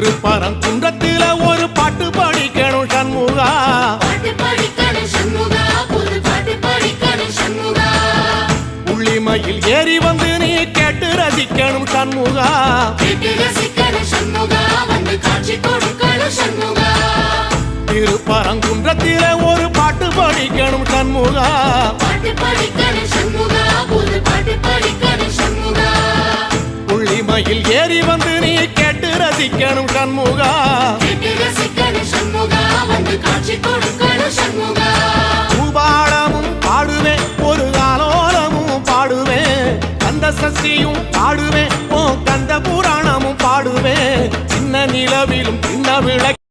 திருப்பரங்குன்றத்தில ஒரு பாட்டு படிக்கணும் சண்முகா, உள்ளிமையில் ஏறி வந்து நீ கேட்டு ரசிக்கணும் சண்முகா, திருப்பரங்குன்றத்தில ஒரு பாட்டு படிக்கணும் சண்முகா, உள்ளிமையில் ஏறி வந்து நீ கேட்டு ரசிக்கணும் சண்முகா, பூபாலமும் பாடுவேன் ஒரு ஆலோலமும் பாடுவேன், கந்த சஷ்டியும் பாடுவேன் ஓ கந்த புராணமும் பாடுவேன், சின்ன நிலவிலும் சின்ன விளக்கு